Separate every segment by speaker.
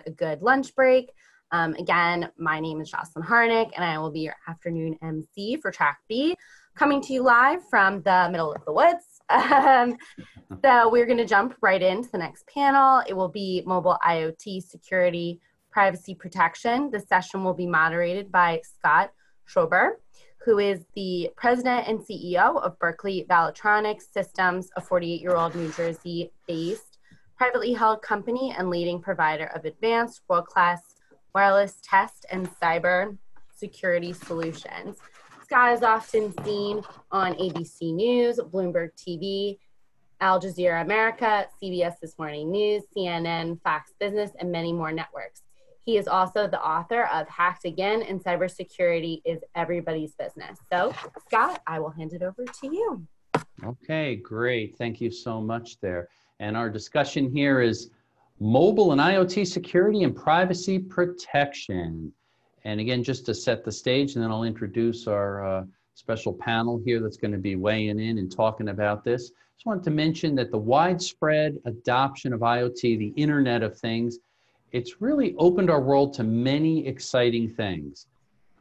Speaker 1: a good lunch break. Again, my name is Jocelyn Harnick, and I will be your afternoon MC for Track B, coming to you live from the middle of the woods. So we're going to jump right into the next panel. It will be Mobile IoT Security Privacy Protection. The session will be moderated by Scott Schober, who is the president and CEO of Berkeley Valtronics Systems, a 48-year-old New Jersey-based privately held company and leading provider of advanced world-class wireless test and cyber security solutions. Scott is often seen on ABC News, Bloomberg TV, Al Jazeera America, CBS This Morning News, CNN, Fox Business, and many more networks. He is also the author of Hacked Again and Cybersecurity is Everybody's Business. So, Scott, I will hand it over to you.
Speaker 2: Okay, great. Thank you so much there. And our discussion here is mobile and IoT security and privacy protection. And again, just to set the stage, and then I'll introduce our special panel here that's going to be weighing in and talking about this. Just wanted to mention that the widespread adoption of IoT, the Internet of Things, it's really opened our world to many exciting things.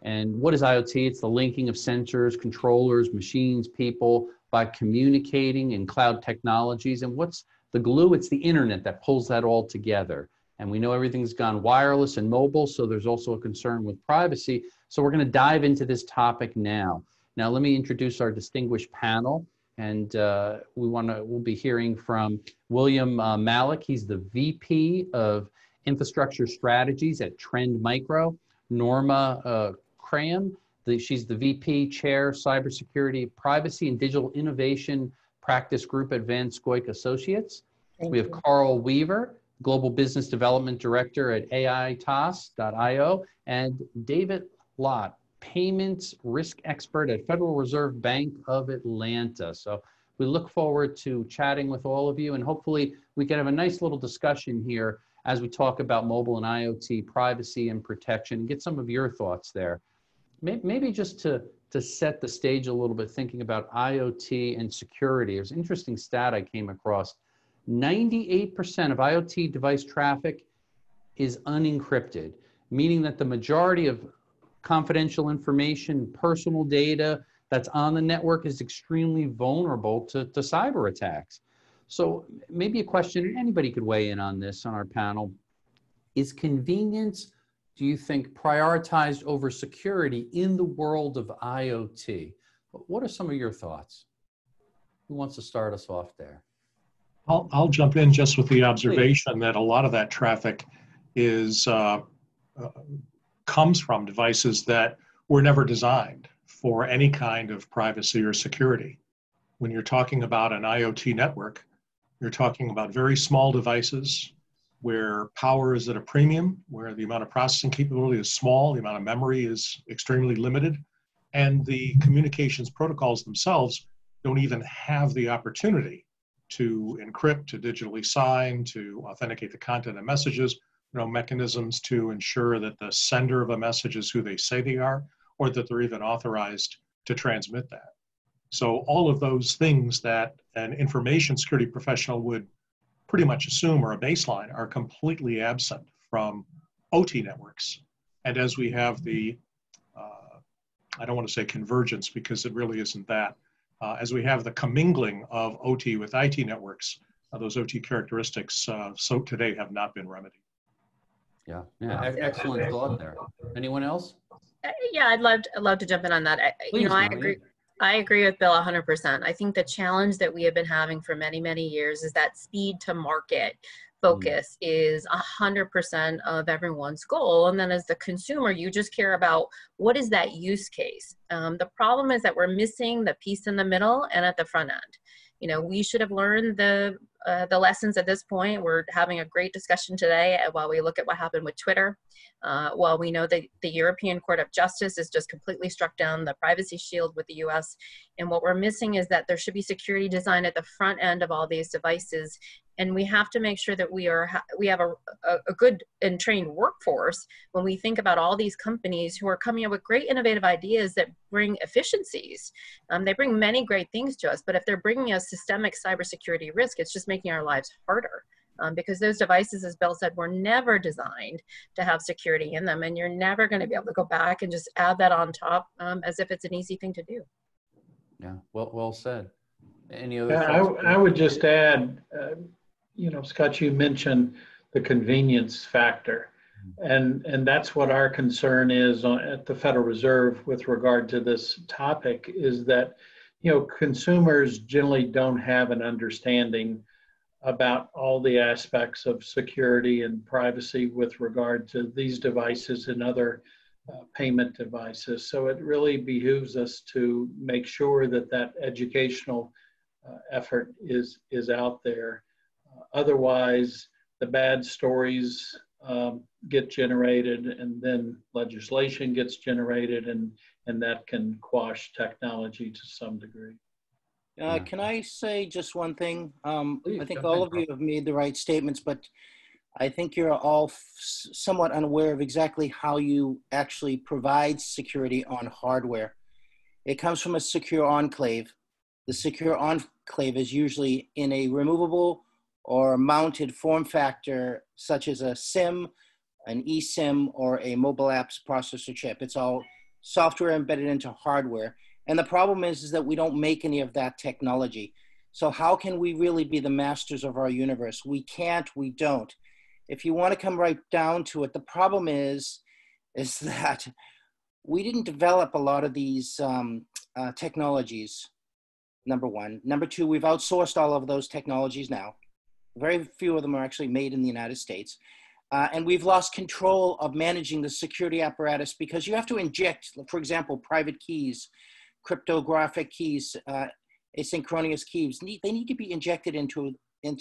Speaker 2: And what is IoT? It's the linking of sensors, controllers, machines, people by communicating in cloud technologies. And what's the glue? It's the internet that pulls that all together. And we know everything's gone wireless and mobile, so there's also a concern with privacy. So we're going to dive into this topic now. Now, let me introduce our distinguished panel. And we'll be hearing from William Malik. He's the VP of Infrastructure Strategies at Trend Micro. Norma Cram, she's the VP Chair, Cybersecurity, Privacy, and Digital Innovation Practice Group at Van Scoik Associates. We have Karl Weaver, Global Business Development Director at AITOS.io, and David Lott, Payments Risk Expert at Federal Reserve Bank of Atlanta. So we look forward to chatting with all of you, and hopefully we can have a nice little discussion here as we talk about mobile and IoT privacy and protection, and get some of your thoughts there. Maybe just to set the stage a little bit, thinking about IoT and security. There's an interesting stat I came across. 98% of IoT device traffic is unencrypted, meaning that the majority of confidential information, personal data that's on the network is extremely vulnerable to cyber attacks. So maybe a question, and anybody could weigh in on this on our panel. Is convenience, do you think, prioritized over security in the world of IoT? What are some of your thoughts? Who wants to start us off there?
Speaker 3: I'll jump in just with the observation that a lot of that traffic is comes from devices that were never designed for any kind of privacy or security. When you're talking about an IoT network, you're talking about very small devices where power is at a premium, where the amount of processing capability is small, the amount of memory is extremely limited, and the communications protocols themselves don't even have the opportunity to encrypt, to digitally sign, to authenticate the content of messages, mechanisms to ensure that the sender of a message is who they say they are, or that they're even authorized to transmit that. So all of those things that an information security professional would pretty much assume are a baseline are completely absent from OT networks. And as we have the, I don't want to say convergence because it really isn't that, as we have the commingling of OT with IT networks, those OT characteristics so today have not been remedied.
Speaker 2: Yeah, excellent thought there. Anyone else?
Speaker 4: Yeah, I'd love to jump in on that.
Speaker 2: Please,
Speaker 4: I agree with Bill 100%. I think the challenge that we have been having for many, many years is that speed to market focus is 100% of everyone's goal. And then as the consumer, you just care about what is that use case. The problem is that we're missing the piece in the middle and at the front end. We should have learned the lessons at this point. We're having a great discussion today while we look at what happened with Twitter. While we know that the European Court of Justice has just completely struck down the privacy shield with the US. And what we're missing is that there should be security design at the front end of all these devices. And we have to make sure that we have a good and trained workforce when we think about all these companies who are coming up with great innovative ideas that bring efficiencies. They bring many great things to us, but if they're bringing us systemic cybersecurity risk, it's just making our lives harder. because those devices, as Bill said, were never designed to have security in them, and you're never going to be able to go back and just add that on top as if it's an easy thing to do.
Speaker 2: Yeah, well said. Any other
Speaker 5: I,
Speaker 2: thoughts?
Speaker 5: I would just add, you know, Scott, you mentioned the convenience factor. And that's what our concern is at the Federal Reserve with regard to this topic, is that, you know, consumers generally don't have an understanding about all the aspects of security and privacy with regard to these devices and other payment devices. So it really behooves us to make sure that that educational effort is out there. Otherwise, the bad stories get generated, and then legislation gets generated, and that can quash technology to some degree.
Speaker 6: Can I say just one thing?
Speaker 2: Please,
Speaker 6: I think
Speaker 2: jump
Speaker 6: all
Speaker 2: in,
Speaker 6: of you have made the right statements, but I think you're all somewhat unaware of exactly how you actually provide security on hardware. It comes from a secure enclave. The secure enclave is usually in a removable or mounted form factor, such as a SIM, an eSIM, or a mobile apps processor chip. It's all software embedded into hardware. And the problem is that we don't make any of that technology. So how can we really be the masters of our universe? We can't, we don't. If you want to come right down to it, the problem is that we didn't develop a lot of these technologies, number one. Number two, we've outsourced all of those technologies now. Very few of them are actually made in the United States. And we've lost control of managing the security apparatus, because you have to inject, for example, private keys, cryptographic keys, asynchronous keys. They need to be injected into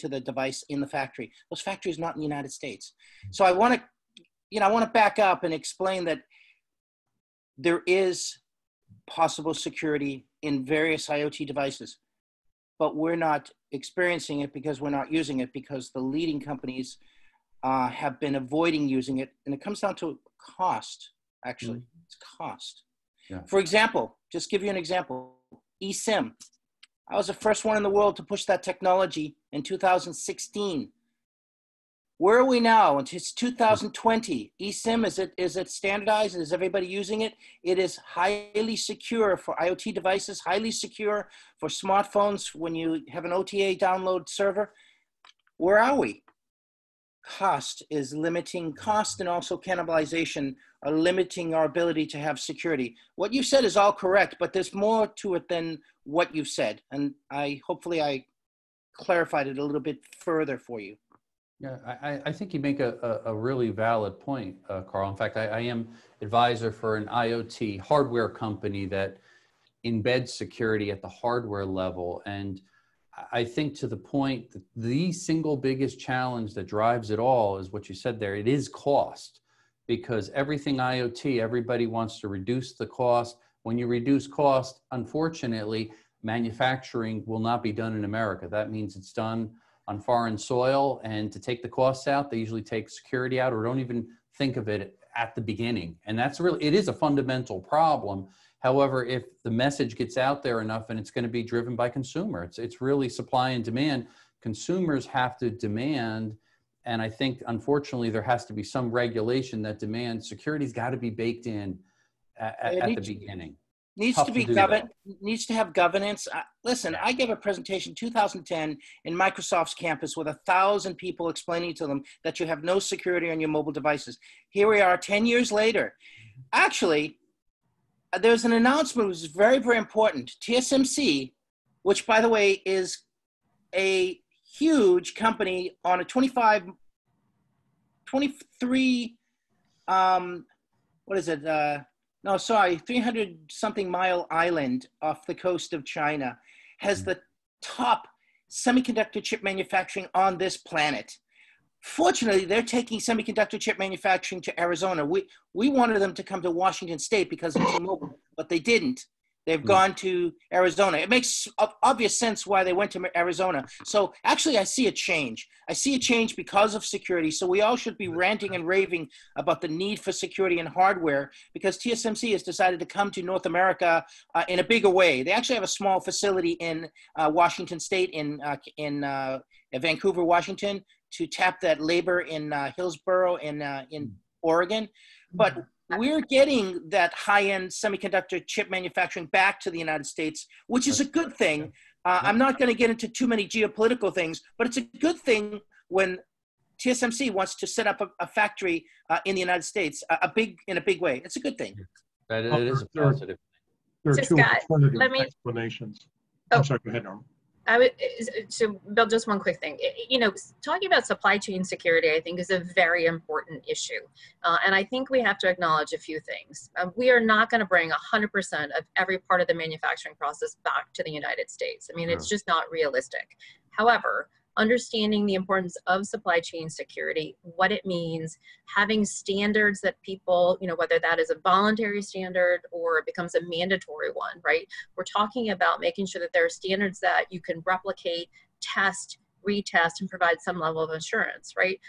Speaker 6: the device in the factory. Those factories are not in the United States. So I want to back up and explain that there is possible security in various IoT devices, but we're not experiencing it because we're not using it, because the leading companies have been avoiding using it. And it comes down to cost, actually. It's cost.
Speaker 2: Yeah.
Speaker 6: For example, just give you an example, eSIM. I was the first one in the world to push that technology in 2016. Where are we now? It's 2020. eSIM, is it standardized? Is everybody using it? It is highly secure for IoT devices, highly secure for smartphones when you have an OTA download server. Where are we? Cost is limiting. Cost and also cannibalization are limiting our ability to have security. What you said is all correct, but there's more to it than what you've said. And hopefully I clarified it a little bit further for you.
Speaker 2: Yeah, I think you make a really valid point, Karl. In fact, I am advisor for an IoT hardware company that embeds security at the hardware level. And I think, to the point that the single biggest challenge that drives it all is what you said there. It is cost, because everything IoT, everybody wants to reduce the cost. When you reduce cost, unfortunately, manufacturing will not be done in America. That means it's done on foreign soil, and to take the costs out, they usually take security out, or don't even think of it at the beginning. And that's really, it is a fundamental problem. However, if the message gets out there enough, and it's going to be driven by consumer, it's really supply and demand. Consumers have to demand, and I think, unfortunately, there has to be some regulation that demands security's got to be baked in at the beginning.
Speaker 6: Needs to be governed, needs to have governance. Listen, I gave a presentation in 2010 in Microsoft's campus with 1,000 people explaining to them that you have no security on your mobile devices. Here we are 10 years later. Actually, there's an announcement which is very, very important. TSMC, which, by the way, is a huge company on a 23, what is it? 300 something mile island off the coast of China, has the top semiconductor chip manufacturing on this planet. Fortunately, they're taking semiconductor chip manufacturing to Arizona. We wanted them to come to Washington State because it's mobile, but they didn't. They've gone to Arizona. It makes obvious sense why they went to Arizona. So actually, I see a change. I see a change because of security. So we all should be ranting and raving about the need for security in hardware, because TSMC has decided to come to North America in a bigger way. They actually have a small facility in Washington State, in Vancouver, Washington. to tap that labor in Hillsboro in Oregon. But we're getting that high-end semiconductor chip manufacturing back to the United States, which is a good thing. I'm not going to get into too many geopolitical things, but it's a good thing when TSMC wants to set up a factory in the United States, in a big way. It's a good thing.
Speaker 2: But it is a positive.
Speaker 3: There are
Speaker 4: So
Speaker 3: two
Speaker 4: Scott,
Speaker 3: alternative explanations.
Speaker 4: Oh.
Speaker 3: I'm sorry, go ahead, Norm.
Speaker 4: So Bill, just one quick thing. You know, talking about supply chain security, I think is a very important issue. And I think we have to acknowledge a few things. We are not going to bring 100% of every part of the manufacturing process back to the United States. I mean, it's just not realistic. However, understanding the importance of supply chain security, what it means, having standards that people, you know, whether that is a voluntary standard or it becomes a mandatory one, right? We're talking about making sure that there are standards that you can replicate, test, retest, and provide some level of assurance, right?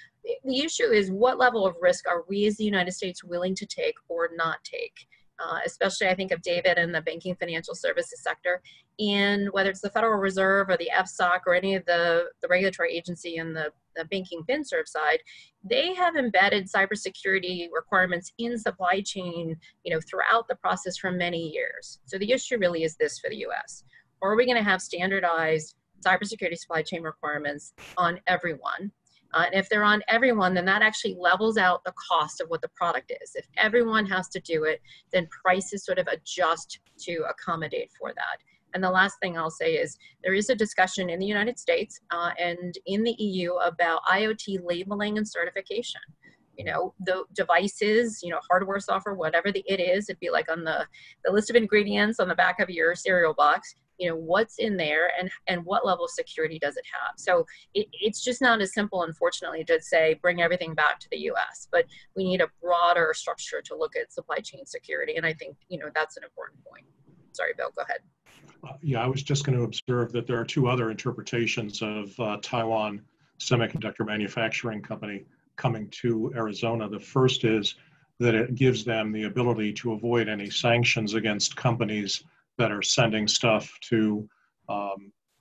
Speaker 4: The issue is what level of risk are we as the United States willing to take or not take? Especially I think of David in the banking financial services sector, and whether it's the Federal Reserve or the FSOC or any of the regulatory agency in the banking FinServ side, they have embedded cybersecurity requirements in supply chain, you know, throughout the process for many years. So the issue really is this for the US. Or are we going to have standardized cybersecurity supply chain requirements on everyone? And if they're on everyone, then that actually levels out the cost of what the product is. If everyone has to do it, then prices sort of adjust to accommodate for that. And the last thing I'll say is there is a discussion in the United States and in the EU about IoT labeling and certification. You know, the devices, you know, hardware, software, whatever it is, it'd be like on the list of ingredients on the back of your cereal box. You know, what's in there and what level of security does it have? So it's just not as simple, unfortunately, to say bring everything back to the US, but we need a broader structure to look at supply chain security. And I think, you know, that's an important point. Sorry, Bill, go ahead.
Speaker 3: Yeah, I was just going to observe that there are two other interpretations of Taiwan Semiconductor Manufacturing Company coming to Arizona. The first is that it gives them the ability to avoid any sanctions against companies that are sending stuff to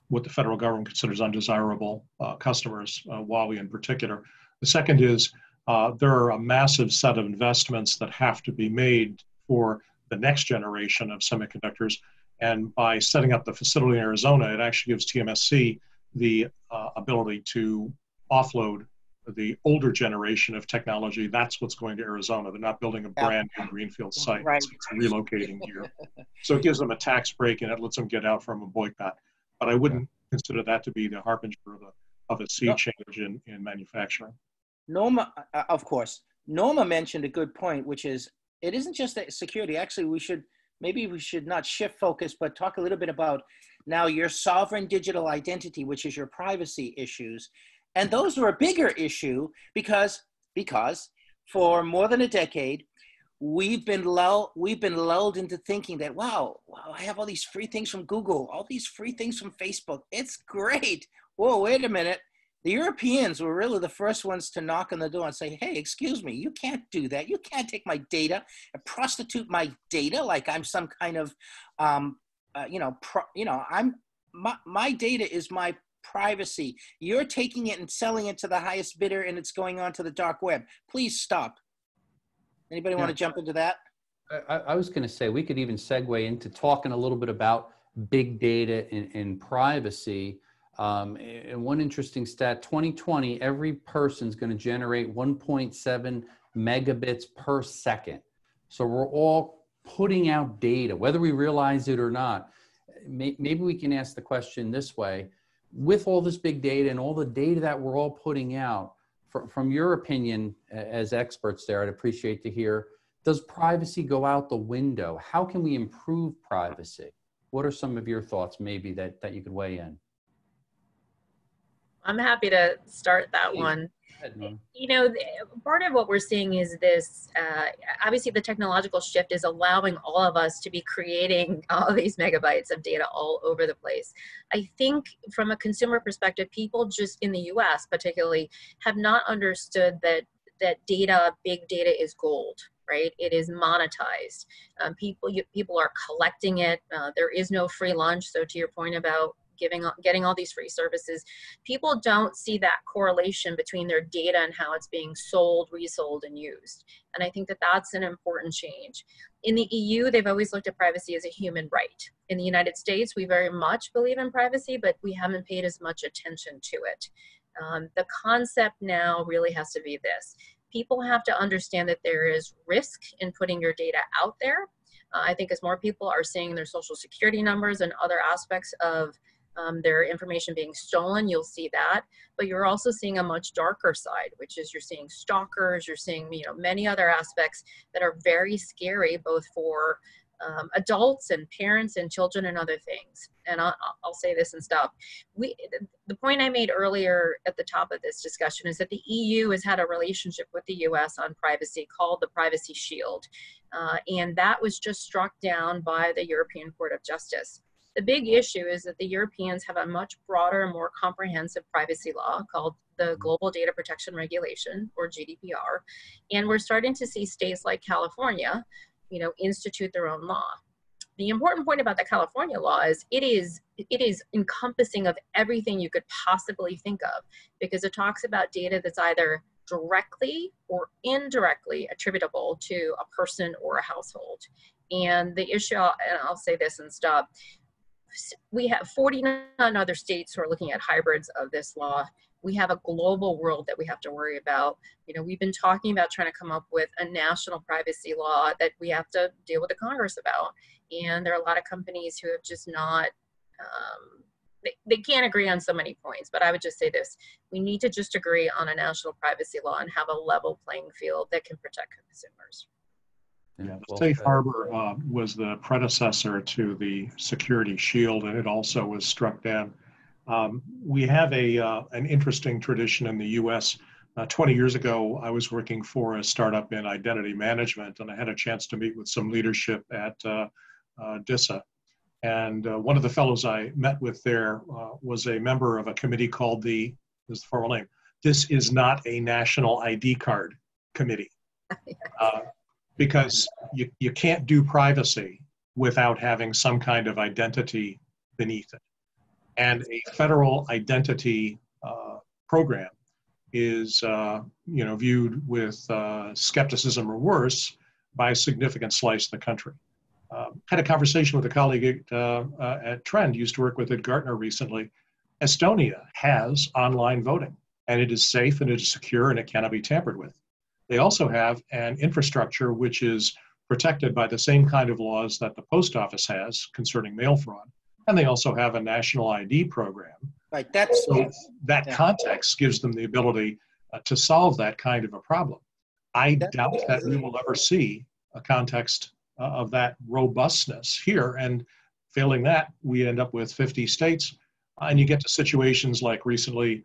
Speaker 3: what the federal government considers undesirable customers, Huawei in particular. The second is there are a massive set of investments that have to be made for the next generation of semiconductors. And by setting up the facility in Arizona, it actually gives TMSC the ability to offload the older generation of technology. That's what's going to Arizona. They're not building a brand new greenfield site.
Speaker 6: Right.
Speaker 3: It's relocating here. So it gives them a tax break and it lets them get out from a boycott. But I wouldn't consider that to be the harbinger of a sea change in manufacturing.
Speaker 6: Norma, of course. Norma mentioned a good point, which is it isn't just that security. Actually, we should not shift focus, but talk a little bit about now your sovereign digital identity, which is your privacy issues. And those are a bigger issue because for more than a decade, we've been lulled into thinking that, wow, I have all these free things from Google, all these free things from Facebook. It's great. Whoa, wait a minute. The Europeans were really the first ones to knock on the door and say, hey, excuse me, you can't do that. You can't take my data and prostitute my data like I'm some kind of, my data is my privacy. You're taking it and selling it to the highest bidder and it's going on to the dark web. Please stop. Anybody want to jump into that?
Speaker 2: I was going to say we could even segue into talking a little bit about big data and privacy. And one interesting stat, 2020, every person's going to generate 1.7 megabits per second. So we're all putting out data, whether we realize it or not. Maybe we can ask the question this way. With all this big data and all the data that we're all putting out, from your opinion as experts there, I'd appreciate to hear, does privacy go out the window? How can we improve privacy? What are some of your thoughts maybe that you could weigh in?
Speaker 4: I'm happy to start that one. You know, part of what we're seeing is this, obviously the technological shift is allowing all of us to be creating all these megabytes of data all over the place. I think from a consumer perspective, people just in the US particularly have not understood that big data is gold, right? It is monetized. People are collecting it. There is no free lunch. So to your point about getting all these free services, people don't see that correlation between their data and how it's being sold, resold, and used. And I think that that's an important change. In the EU, they've always looked at privacy as a human right. In the United States, we very much believe in privacy, but we haven't paid as much attention to it. The concept now really has to be this. People have to understand that there is risk in putting your data out there. I think as more people are seeing their social security numbers and other aspects of their information being stolen, you'll see that. But you're also seeing a much darker side, which is you're seeing stalkers, you're seeing many other aspects that are very scary, both for adults and parents and children and other things. And I'll say this and stop. The point I made earlier at the top of this discussion is that the EU has had a relationship with the US on privacy called the Privacy Shield. And that was just struck down by the European Court of Justice. The big issue is that the Europeans have a much broader and more comprehensive privacy law called the Global Data Protection Regulation, or GDPR. And we're starting to see states like California institute their own law. The important point about the California law is it is encompassing of everything you could possibly think of, because it talks about data that's either directly or indirectly attributable to a person or a household. And the issue, and I'll say this and stop, we have 49 other states who are looking at hybrids of this law. We have a global world that we have to worry about. We've been talking about trying to come up with a national privacy law that we have to deal with the Congress about. And there are a lot of companies who have just not, they can't agree on so many points. But I would just say this, we need to just agree on a national privacy law and have a level playing field that can protect consumers.
Speaker 3: Yeah, the Safe Harbor was the predecessor to the Security Shield, and it also was struck down. We have an interesting tradition in the U.S. 20 years ago, I was working for a startup in identity management, and I had a chance to meet with some leadership at DISA. And one of the fellows I met with there was a member of a committee called this is the formal name, This Is Not a National ID Card Committee. Because you can't do privacy without having some kind of identity beneath it. And a federal identity program is viewed with skepticism or worse by a significant slice of the country. Had a conversation with a colleague at Trend, used to work with at Gartner recently. Estonia has online voting, and it is safe and it is secure and it cannot be tampered with. They also have an infrastructure which is protected by the same kind of laws that the post office has concerning mail fraud. And they also have a national ID program.
Speaker 6: Right.
Speaker 3: That context gives them the ability to solve that kind of a problem. I doubt that we will ever see a context of that robustness here. And failing that, we end up with 50 states. And you get to situations like recently,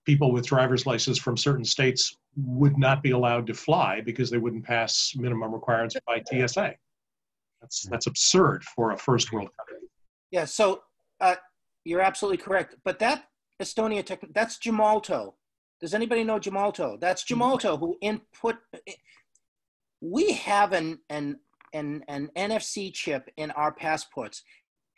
Speaker 3: people with driver's licenses from certain states would not be allowed to fly because they wouldn't pass minimum requirements by TSA. That's absurd for a first world country.
Speaker 6: Yeah, so you're absolutely correct. But that Estonia that's Gemalto. Does anybody know Gemalto? That's Gemalto who input. We have an NFC chip in our passports.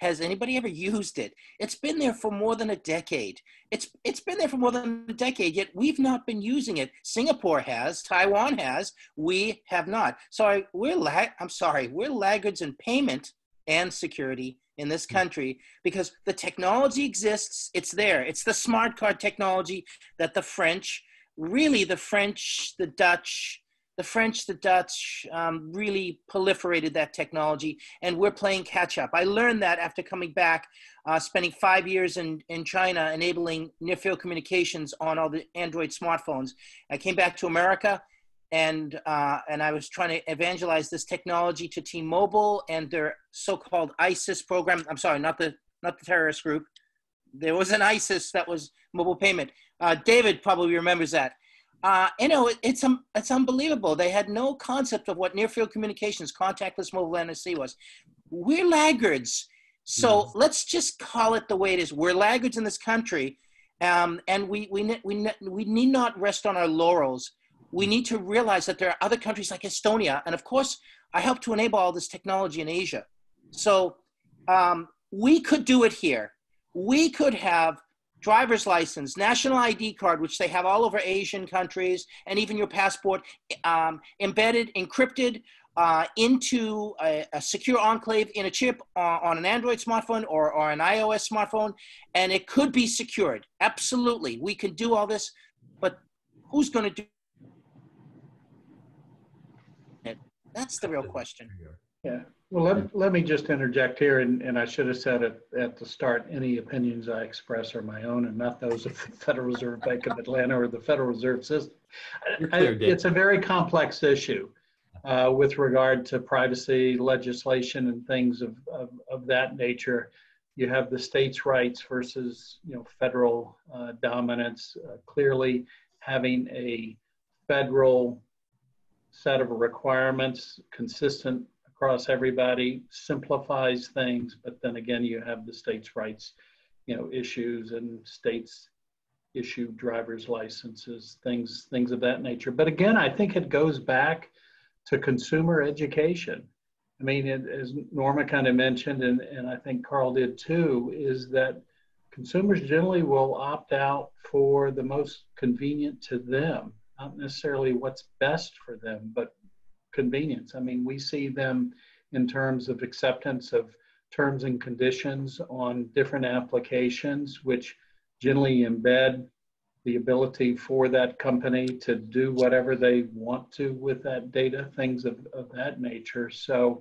Speaker 6: Has anybody ever used it? It's been there for more than a decade. It's been there for more than a decade, yet we've not been using it. Singapore has, Taiwan has, we have not. So we're laggards in payment and security in this country because the technology exists, it's there. It's the smart card technology that the French, the Dutch really proliferated that technology, and we're playing catch up. I learned that after coming back, spending 5 years in China, enabling near-field communications on all the Android smartphones. I came back to America, and I was trying to evangelize this technology to T-Mobile and their so-called ISIS program. I'm sorry, not the terrorist group. There was an ISIS that was mobile payment. David probably remembers that. It's unbelievable. They had no concept of what near-field communications, contactless mobile NFC was. We're laggards. So let's just call it the way it is. We're laggards in this country, and we need not rest on our laurels. We need to realize that there are other countries like Estonia, and of course, I help to enable all this technology in Asia. So we could do it here. we could have driver's license, national ID card, which they have all over Asian countries, and even your passport, embedded, encrypted into a secure enclave in a chip on an Android smartphone or an iOS smartphone, and it could be secured. Absolutely, we can do all this, but who's going to do it? That's the real question.
Speaker 5: Yeah. Well, let me just interject here, and I should have said it at the start, any opinions I express are my own and not those of the Federal Reserve Bank of Atlanta or the Federal Reserve System. It's a very complex issue with regard to privacy legislation and things of that nature. You have the states' rights versus federal dominance. Clearly, having a federal set of requirements consistent across everybody simplifies things, but then again, you have the states' rights, issues, and states issue driver's licenses, things of that nature. But again, I think it goes back to consumer education. I mean, as Norma kind of mentioned, and I think Karl did too, is that consumers generally will opt out for the most convenient to them, not necessarily what's best for them, but convenience. I mean, we see them in terms of acceptance of terms and conditions on different applications, which generally embed the ability for that company to do whatever they want to with that data, things of that nature. So,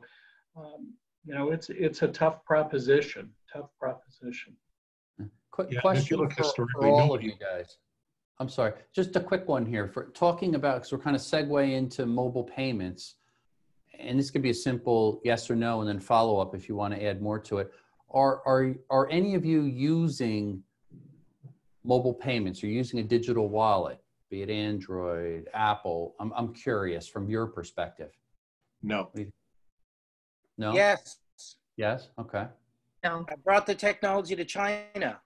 Speaker 5: it's a tough proposition,
Speaker 2: Quick
Speaker 3: Yeah,
Speaker 2: question
Speaker 3: look
Speaker 2: for
Speaker 3: historically,
Speaker 2: all of you guys. I'm sorry, just a quick one here for talking about, because we're kind of segue into mobile payments. And this could be a simple yes or no, and then follow up if you want to add more to it. Are any of you using mobile payments? You're using a digital wallet, be it Android, Apple? I'm curious from your perspective.
Speaker 3: No.
Speaker 2: No?
Speaker 6: Yes.
Speaker 2: Yes? Okay.
Speaker 4: No.
Speaker 6: I brought the technology to China.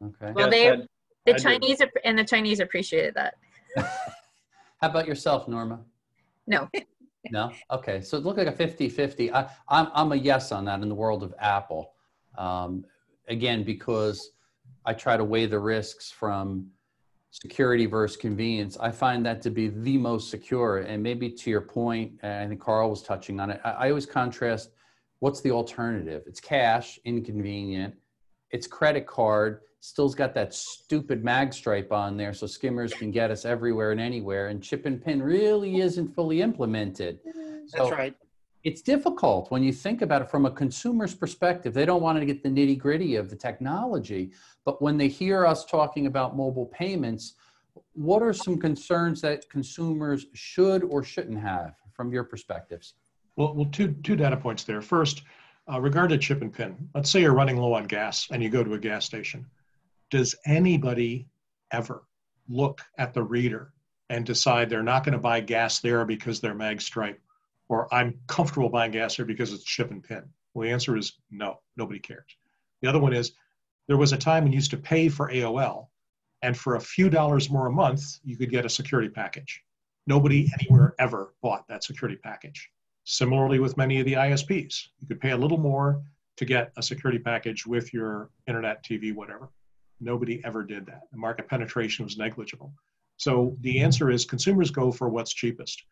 Speaker 2: Okay.
Speaker 4: Well,
Speaker 5: Yes,
Speaker 4: the
Speaker 5: I
Speaker 4: Chinese appreciated that.
Speaker 2: How about yourself, Norma?
Speaker 4: No.
Speaker 2: No? Okay. So it looked like a 50-50. I'm a yes on that in the world of Apple. Again, because I try to weigh the risks from security versus convenience. I find that to be the most secure. And maybe to your point, and I think Karl was touching on it, I always contrast what's the alternative? It's cash, inconvenient. It's credit card, still's got that stupid mag stripe on there so skimmers can get us everywhere and anywhere. And chip and pin really isn't fully implemented.
Speaker 6: That's right.
Speaker 2: It's difficult when you think about it from a consumer's perspective. They don't want to get the nitty gritty of the technology, but when they hear us talking about mobile payments, what are some concerns that consumers should or shouldn't have from your perspectives?
Speaker 3: Well, two data points there. First, regarding chip and pin, let's say you're running low on gas and you go to a gas station. Does anybody ever look at the reader and decide they're not going to buy gas there because they're mag stripe, or I'm comfortable buying gas there because it's chip and pin? Well, the answer is no, nobody cares. The other one is, there was a time when you used to pay for AOL, and for a few dollars more a month, you could get a security package. Nobody anywhere ever bought that security package. Similarly with many of the ISPs, you could pay a little more to get a security package with your internet, TV, whatever. Nobody ever did that. The market penetration was negligible. So the answer is consumers go for what's cheapest.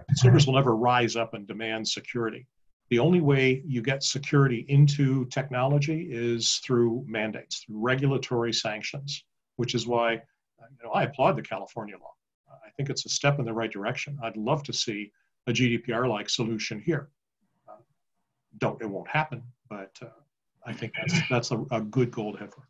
Speaker 3: Consumers will never rise up and demand security. The only way you get security into technology is through mandates, through regulatory sanctions, which is why I applaud the California law. I think it's a step in the right direction. I'd love to see a GDPR-like solution here. It won't happen, but I think that's a good goal to head for.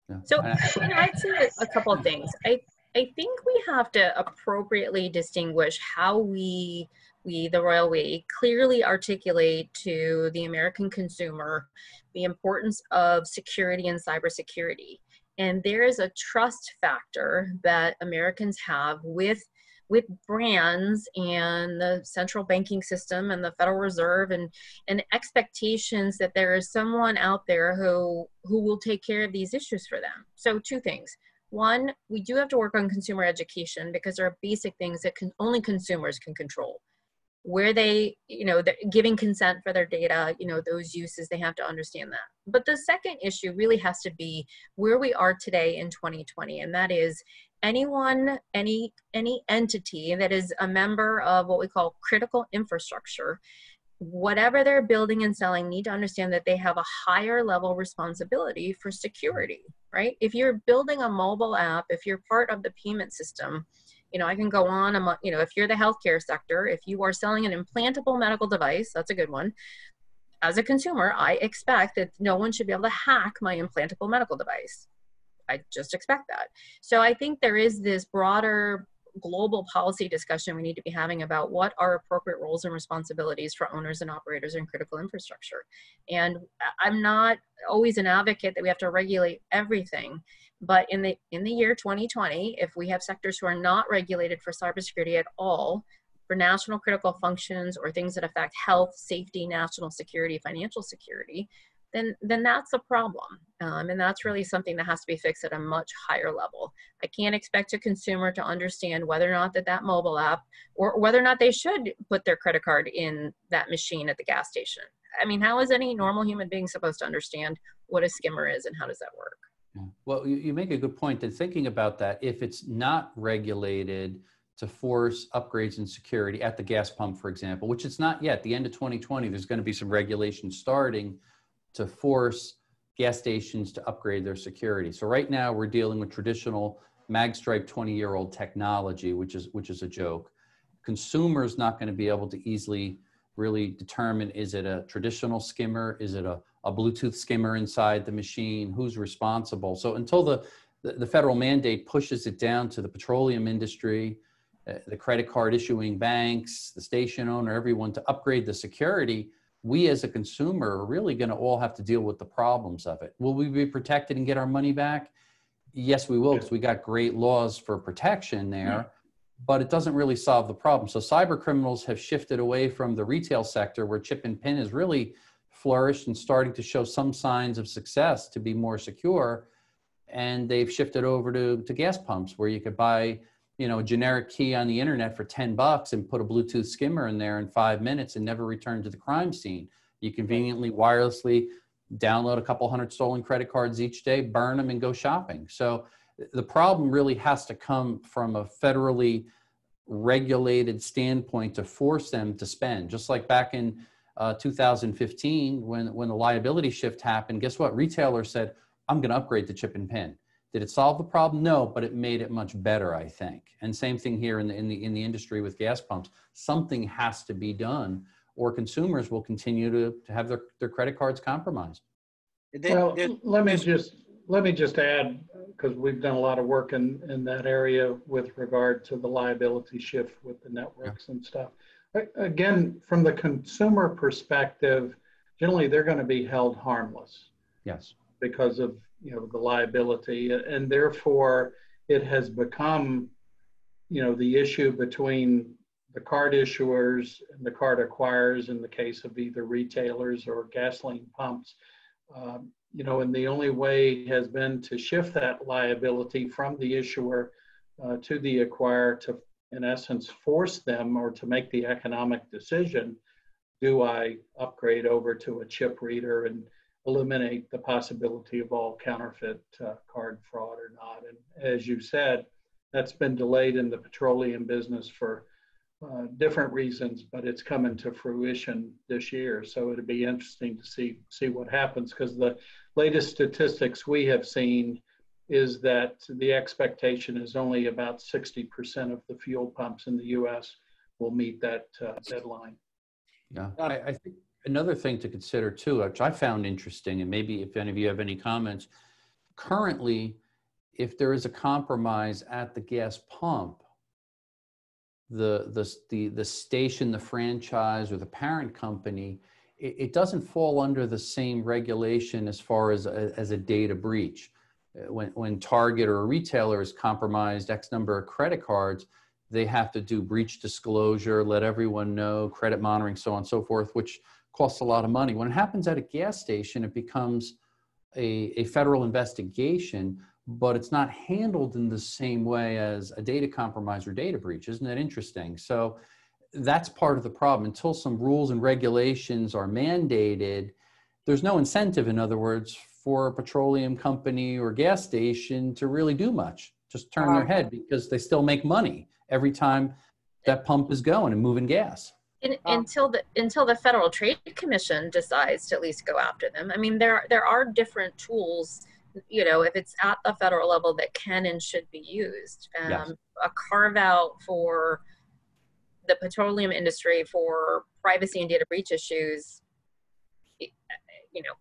Speaker 2: Yeah.
Speaker 4: So I'd say a couple of things. I think we have to appropriately distinguish how we, the royal we, clearly articulate to the American consumer the importance of security and cybersecurity. And there is a trust factor that Americans have with brands and the central banking system and the Federal Reserve, and expectations that there is someone out there who will take care of these issues for them. So two things. One, we do have to work on consumer education because there are basic things that only consumers can control. where they, they're giving consent for their data, those uses, they have to understand that. But the second issue really has to be where we are today in 2020, and that is anyone, any entity that is a member of what we call critical infrastructure, whatever they're building and selling, need to understand that they have a higher level responsibility for security, right? If you're building a mobile app, if you're part of the payment system, I can go on, if you're the healthcare sector, if you are selling an implantable medical device, that's a good one. As a consumer, I expect that no one should be able to hack my implantable medical device. I just expect that. So I think there is this broader global policy discussion we need to be having about what are appropriate roles and responsibilities for owners and operators in critical infrastructure. And I'm not always an advocate that we have to regulate everything, but in the year 2020, if we have sectors who are not regulated for cybersecurity at all, for national critical functions or things that affect health, safety, national security, financial security, then that's a problem. And that's really something that has to be fixed at a much higher level. I can't expect a consumer to understand whether or not that mobile app, or whether or not they should put their credit card in that machine at the gas station. I mean, how is any normal human being supposed to understand what a skimmer is and how does that work?
Speaker 2: Yeah. Well, you make a good point. And thinking about that, if it's not regulated to force upgrades in security at the gas pump, for example, which it's not yet, the end of 2020, there's going to be some regulation starting to force gas stations to upgrade their security. So right now we're dealing with traditional magstripe 20-year-old technology, which is a joke. Consumers not going to be able to easily really determine, is it a traditional skimmer? Is it a Bluetooth skimmer inside the machine? Who's responsible? So until the federal mandate pushes it down to the petroleum industry, the credit card issuing banks, the station owner, everyone to upgrade the security, we as a consumer are really going to all have to deal with the problems of it. Will we be protected and get our money back? Yes, we will, because we got great laws for protection there, but it doesn't really solve the problem. So cyber criminals have shifted away from the retail sector, where chip and pin has really flourished and starting to show some signs of success to be more secure. And they've shifted over to gas pumps, where you could buy a generic key on the internet for $10 and put a Bluetooth skimmer in there in 5 minutes and never return to the crime scene. You conveniently wirelessly download a couple hundred stolen credit cards each day, burn them, and go shopping. So the problem really has to come from a federally regulated standpoint to force them to spend. Just like back in 2015, when the liability shift happened, guess what? Retailers said, I'm going to upgrade to chip and pin. Did it solve the problem? No, but it made it much better, I think. And same thing here in the industry with gas pumps. Something has to be done, or consumers will continue to have their credit cards compromised.
Speaker 5: Well, let me just add, because we've done a lot of work in that area with regard to the liability shift with the networks and stuff. Again, from the consumer perspective, generally they're going to be held harmless.
Speaker 2: Yes. Because
Speaker 5: of the liability, and therefore it has become the issue between the card issuers and the card acquirers in the case of either retailers or gasoline pumps. And the only way has been to shift that liability from the issuer to the acquirer to, in essence, force them or to make the economic decision: do I upgrade over to a chip reader and eliminate the possibility of all counterfeit card fraud or not? And as you said, that's been delayed in the petroleum business for different reasons, but it's coming to fruition this year. So it'd be interesting to see what happens, because the latest statistics we have seen is that the expectation is only about 60% of the fuel pumps in the U.S. will meet that deadline.
Speaker 2: Yeah, I think another thing to consider too, which I found interesting, and maybe if any of you have any comments, currently, if there is a compromise at the gas pump, the station, the franchise, or the parent company, it doesn't fall under the same regulation as far as a data breach. When Target or a retailer is compromised X number of credit cards, they have to do breach disclosure, let everyone know, credit monitoring, so on and so forth, which costs a lot of money. When it happens at a gas station, it becomes a federal investigation, but it's not handled in the same way as a data compromise or data breach. Isn't that interesting? So that's part of the problem. Until some rules and regulations are mandated, there's no incentive, in other words, for a petroleum company or gas station to really do much. Just turn their head, because they still make money every time that pump is going and moving gas.
Speaker 4: Until the Federal Trade Commission decides to at least go after them. I mean, there are different tools, you know, if it's at the federal level, that can and should be used.
Speaker 2: Yes.
Speaker 4: A carve out for the petroleum industry for privacy and data breach issues, you know,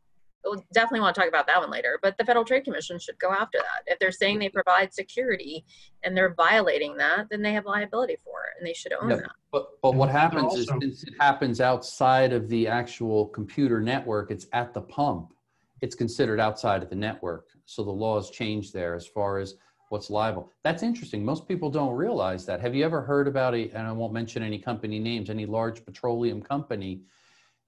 Speaker 4: we'll definitely want to talk about that one later, but the Federal Trade Commission should go after that. If they're saying they provide security and they're violating that, then they have liability for it and they should own that.
Speaker 2: But what happens is, since it happens outside of the actual computer network, it's at the pump, it's considered outside of the network. So the laws change there as far as what's liable. That's interesting. Most people don't realize that. Have you ever heard about and I won't mention any company names, any large petroleum company,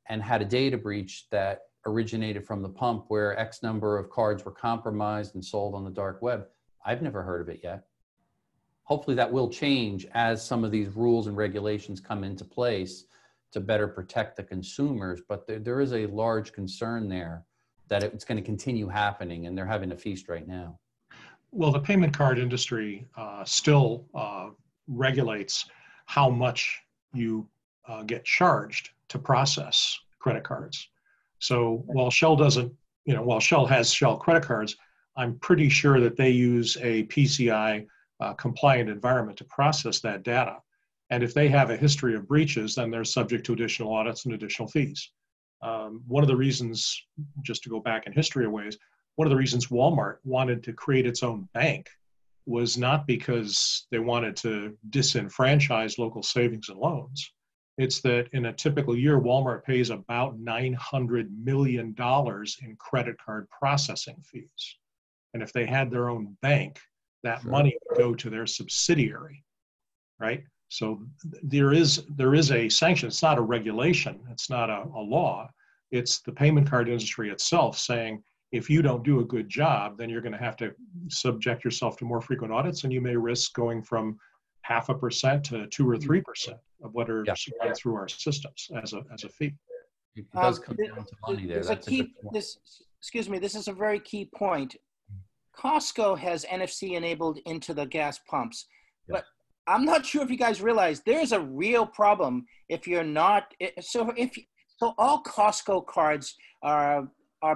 Speaker 2: and had a data breach that originated from the pump where X number of cards were compromised and sold on the dark web? I've never heard of it yet. Hopefully that will change as some of these rules and regulations come into place to better protect the consumers. But there is a large concern there that it's going to continue happening, and they're having a feast right now.
Speaker 3: Well, the payment card industry still regulates how much you get charged to process credit cards. So while Shell doesn't, while Shell has Shell credit cards, I'm pretty sure that they use a PCI compliant environment to process that data. And if they have a history of breaches, then they're subject to additional audits and additional fees. One of the reasons, just to go back in history a ways, one of the reasons Walmart wanted to create its own bank was not because they wanted to disenfranchise local savings and loans. It's that in a typical year, Walmart pays about $900 million in credit card processing fees. And if they had their own bank, that money would go to their subsidiary, right? So there is a sanction. It's not a regulation. It's not a law. It's the payment card industry itself saying, if you don't do a good job, then you're going to have to subject yourself to more frequent audits, and you may risk going from 0.5% to 2 or 3% of what are run through our systems as a fee.
Speaker 2: It does come down to money there. That's
Speaker 6: excuse me, this is a very key point. Costco has NFC enabled into the gas pumps, but I'm not sure if you guys realize there's a real problem if you're not. So all Costco cards are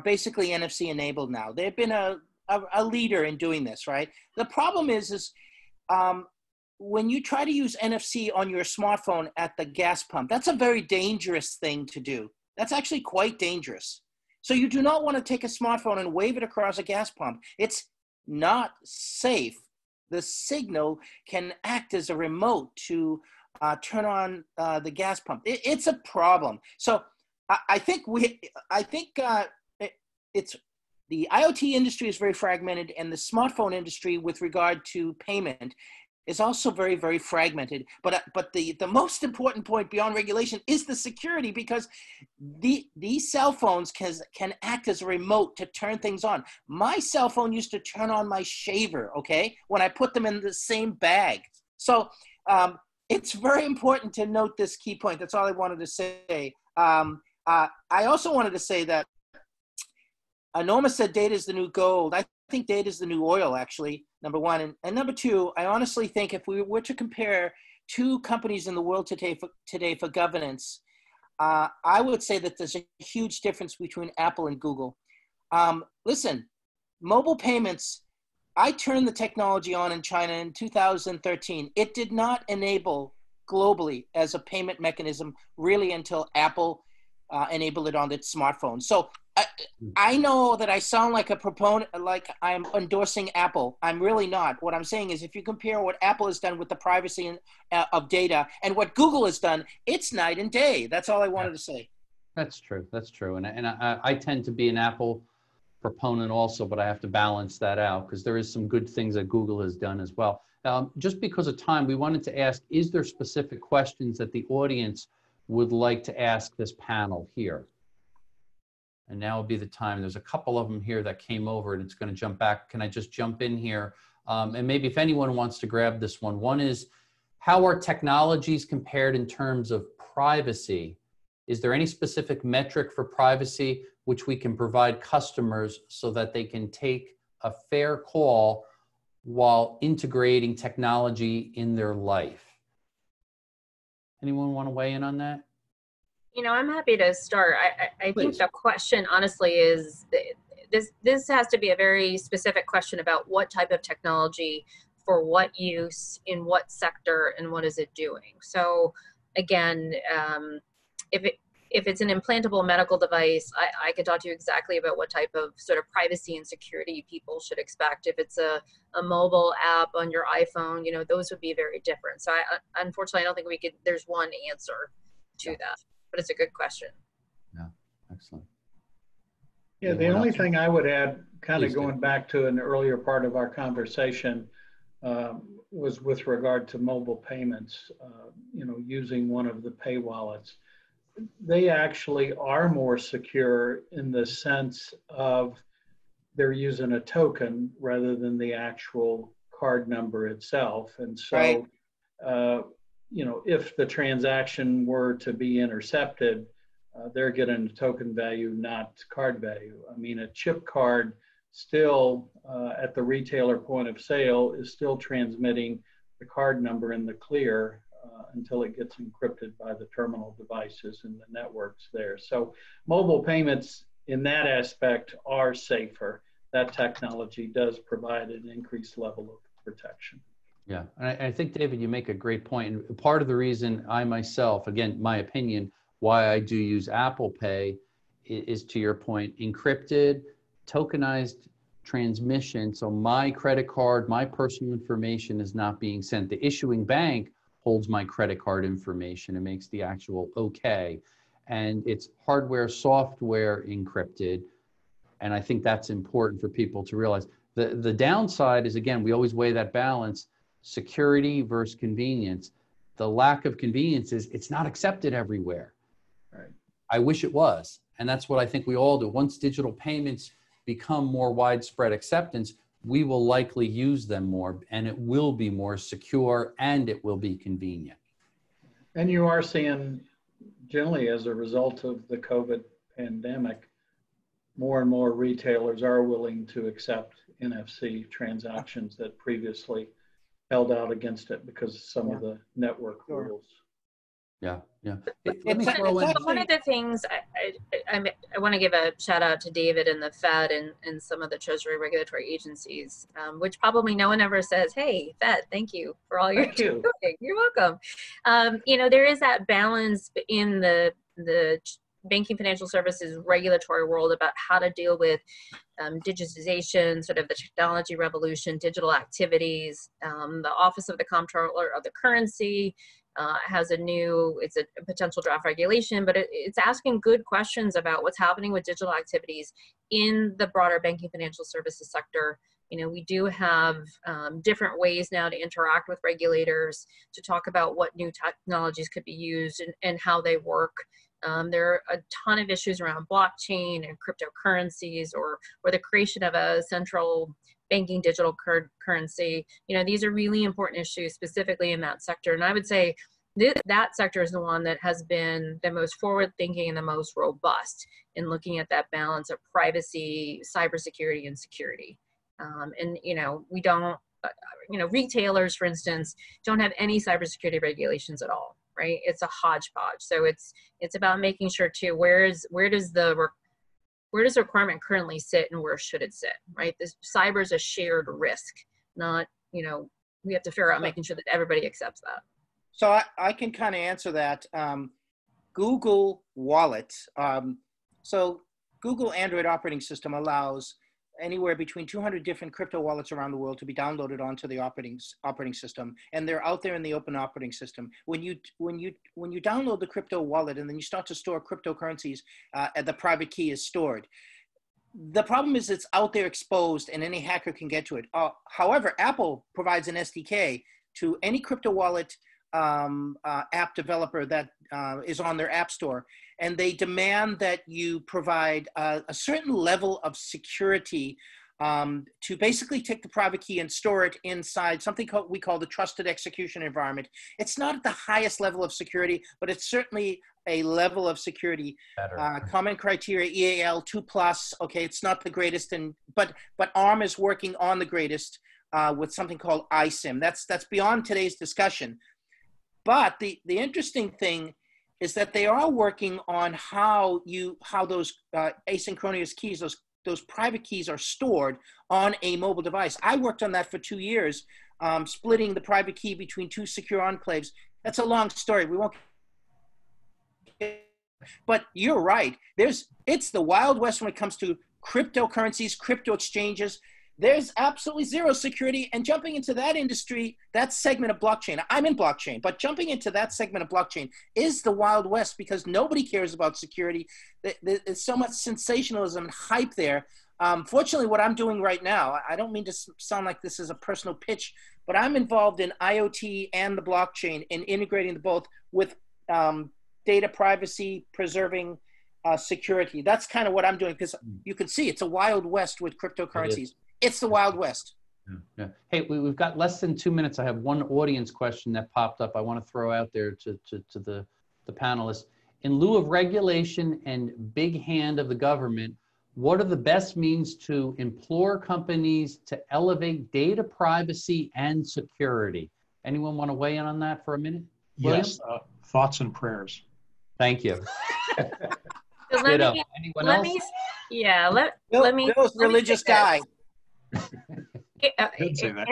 Speaker 6: basically NFC enabled now. They've been a leader in doing this, right? The problem is when you try to use NFC on your smartphone at the gas pump, that's a very dangerous thing to do. That's actually quite dangerous. So you do not want to take a smartphone and wave it across a gas pump. It's not safe. The signal can act as a remote to turn on the gas pump. It's a problem. So I think it's the IoT industry is very fragmented, and the smartphone industry with regard to payment is also very, very fragmented. But the most important point beyond regulation is the security, because these cell phones can act as a remote to turn things on. My cell phone used to turn on my shaver, okay, when I put them in the same bag. So it's very important to note this key point. That's all I wanted to say. I also wanted to say that Norma said data is the new gold. I think data is the new oil, actually, number one. And number two, I honestly think if we were to compare two companies in the world today for governance, I would say that there's a huge difference between Apple and Google. Listen, mobile payments, I turned the technology on in China in 2013. It did not enable globally as a payment mechanism really until Apple enabled it on its smartphone. So I know that I sound like a proponent, like I'm endorsing Apple. I'm really not. What I'm saying is if you compare what Apple has done with the privacy of data and what Google has done, it's night and day. That's all I wanted to say.
Speaker 2: That's true. That's true. And I tend to be an Apple proponent also, but I have to balance that out because there is some good things that Google has done as well. Just because of time, we wanted to ask, is there specific questions that the audience would like to ask this panel here? And now would be the time. There's a couple of them here that came over and it's going to jump back. Can I just jump in here? And maybe if anyone wants to grab this one. One is, how are technologies compared in terms of privacy? Is there any specific metric for privacy which we can provide customers so that they can take a fair call while integrating technology in their life? Anyone want to weigh in on that?
Speaker 4: You know, I'm happy to start. I think the question, honestly, is this has to be a very specific question about what type of technology for what use in what sector and what is it doing. So again, if it's an implantable medical device, I can talk to you exactly about what type of sort of privacy and security people should expect. If it's a mobile app on your iPhone, you know, those would be very different. So unfortunately, I don't think there's one answer to that, but it's a good question.
Speaker 2: Yeah, excellent.
Speaker 5: Yeah, the only thing I would add, kind of going back to an earlier part of our conversation, was with regard to mobile payments, you know, using one of the pay wallets. They actually are more secure in the sense of they're using a token rather than the actual card number itself. And so, you know, if the transaction were to be intercepted, they're getting a token value, not card value. I mean, a chip card still at the retailer point of sale is still transmitting the card number in the clear until it gets encrypted by the terminal devices and the networks there. So mobile payments in that aspect are safer. That technology does provide an increased level of protection.
Speaker 2: Yeah, and I think, David, you make a great point. And part of the reason I myself, again, my opinion, why I do use Apple Pay is, to your point, encrypted, tokenized transmission. So my credit card, my personal information is not being sent. The issuing bank holds my credit card information and makes the actual okay. And it's hardware, software encrypted. And I think that's important for people to realize. The downside is, again, we always weigh that balance, security versus convenience. The lack of convenience is it's not accepted everywhere.
Speaker 5: Right.
Speaker 2: I wish it was. And that's what I think we all do. Once digital payments become more widespread acceptance, we will likely use them more, and it will be more secure, and it will be convenient.
Speaker 5: And you are seeing, generally as a result of the COVID pandemic, more and more retailers are willing to accept NFC transactions that previously held out against it because of some of the network rules.
Speaker 2: Yeah, yeah.
Speaker 4: Let me throw in. One of the things I want to give a shout out to David and the Fed and some of the Treasury regulatory agencies, which probably no one ever says, "Hey, Fed, thank you for all you're doing. You're welcome." You know, there is that balance in the banking financial services regulatory world about how to deal with digitization, sort of the technology revolution, digital activities. The Office of the Comptroller of the Currency has it's a potential draft regulation, but it's asking good questions about what's happening with digital activities in the broader banking financial services sector. You know, we do have different ways now to interact with regulators to talk about what new technologies could be used and how they work. There are a ton of issues around blockchain and cryptocurrencies or the creation of a central banking digital currency. You know, these are really important issues specifically in that sector. And I would say that sector is the one that has been the most forward thinking and the most robust in looking at that balance of privacy, cybersecurity, and security. And, you know, we don't, you know, retailers, for instance, don't have any cybersecurity regulations at all, right? It's a hodgepodge. So it's about making sure too, where does the requirement currently sit and where should it sit, right? This cyber is a shared risk, not, you know, we have to figure out making sure that everybody accepts that.
Speaker 6: So I can kind of answer that. Google Wallet. So Google Android operating system allows anywhere between 200 different crypto wallets around the world to be downloaded onto the operating system, and they're out there in the open operating system. When you download the crypto wallet and then you start to store cryptocurrencies, the private key is stored. The problem is it's out there exposed and any hacker can get to it. However, Apple provides an SDK to any crypto wallet app developer that is on their app store, and they demand that you provide a certain level of security to basically take the private key and store it inside something we call the trusted execution environment. It's not at the highest level of security, but it's certainly a level of security. Common criteria EAL 2+. Okay, it's not the greatest, but ARM is working on the greatest with something called ISIM. That's beyond today's discussion. But the interesting thing is that they are working on how those asynchronous keys, those private keys are stored on a mobile device. I worked on that for 2 years, splitting the private key between 2 secure enclaves. That's a long story. We won't. But you're right. It's the Wild West when it comes to cryptocurrencies, crypto exchanges. There's absolutely zero security. And jumping into that industry, that segment of blockchain, I'm in blockchain, but jumping into that segment of blockchain is the Wild West because nobody cares about security. There's so much sensationalism and hype there. Fortunately, what I'm doing right now, I don't mean to sound like this is a personal pitch, but I'm involved in IoT and the blockchain and integrating the both with data privacy, preserving security. That's kind of what I'm doing because you can see it's a Wild West with cryptocurrencies. It's the Wild West.
Speaker 2: Yeah. Hey, we've got less than 2 minutes. I have one audience question that popped up I want to throw out there to the panelists. In lieu of regulation and big hand of the government, what are the best means to implore companies to elevate data privacy and security? Anyone want to weigh in on that for a minute?
Speaker 3: Yes, thoughts and prayers.
Speaker 2: Thank you.
Speaker 4: So
Speaker 2: Anyone else?
Speaker 6: Bill's religious guy.
Speaker 3: Didn't say that.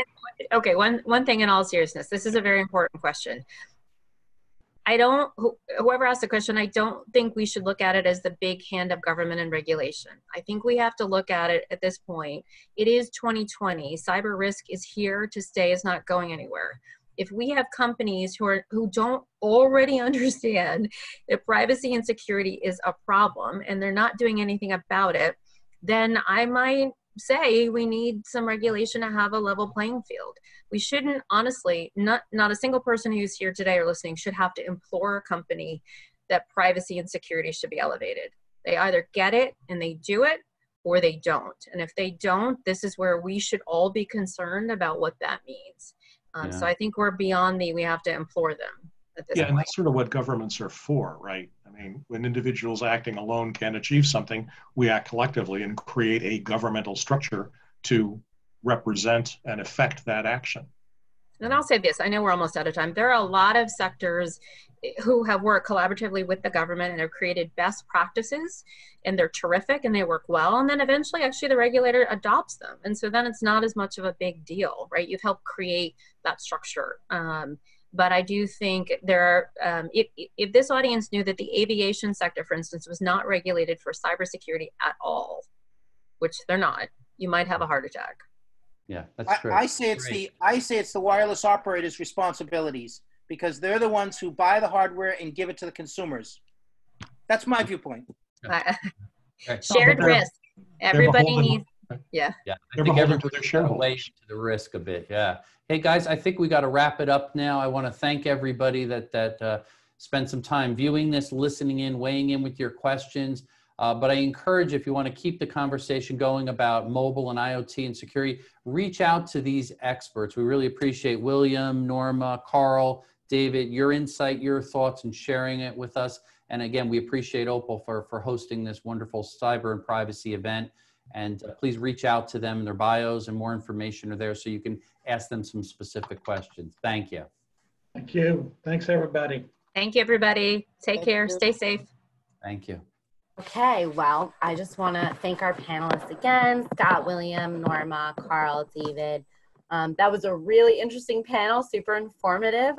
Speaker 4: Okay, one thing in all seriousness, this is a very important question. Whoever asked the question, I don't think we should look at it as the big hand of government and regulation. I think we have to look at it at this point. It is 2020. Cyber risk is here to stay. It's not going anywhere. If we have companies who don't already understand that privacy and security is a problem and they're not doing anything about it, then I might say we need some regulation to have a level playing field. We shouldn't, honestly, not a single person who's here today or listening should have to implore a company that privacy and security should be elevated. They either get it and they do it, or they don't. And if they don't, this is where we should all be concerned about what that means. So I think we're beyond we have to implore them at this point.
Speaker 3: And that's sort of what governments are for, right? I mean, when individuals acting alone can achieve something, we act collectively and create a governmental structure to represent and affect that action.
Speaker 4: And I'll say this, I know we're almost out of time. There are a lot of sectors who have worked collaboratively with the government and have created best practices, and they're terrific and they work well. And then eventually actually the regulator adopts them. And so then it's not as much of a big deal, right? You've helped create that structure. But I do think there are, if this audience knew that the aviation sector, for instance, was not regulated for cybersecurity at all, which they're not, you might have a heart attack.
Speaker 2: Yeah, that's true.
Speaker 6: I say it's the wireless operators' responsibilities because they're the ones who buy the hardware and give it to the consumers. That's my viewpoint.
Speaker 4: Shared risk. Everybody needs. Yeah.
Speaker 2: I think everybody's got to weigh into the risk a bit. Yeah. Hey guys, I think we got to wrap it up now. I want to thank everybody that spent some time viewing this, listening in, weighing in with your questions. But I encourage, if you want to keep the conversation going about mobile and IoT and security, reach out to these experts. We really appreciate William, Norma, Karl, David, your insight, your thoughts, and sharing it with us. And again, we appreciate Opal for hosting this wonderful cyber and privacy event. And please reach out to them. Their bios and more information are there so you can ask them some specific questions. Thank you.
Speaker 5: Thank you. Thanks, everybody.
Speaker 4: Thank you, everybody. Take care. Stay safe.
Speaker 2: Thank you.
Speaker 1: Okay, well, I just want to thank our panelists again, Scott, William, Norma, Karl, David. That was a really interesting panel, super informative.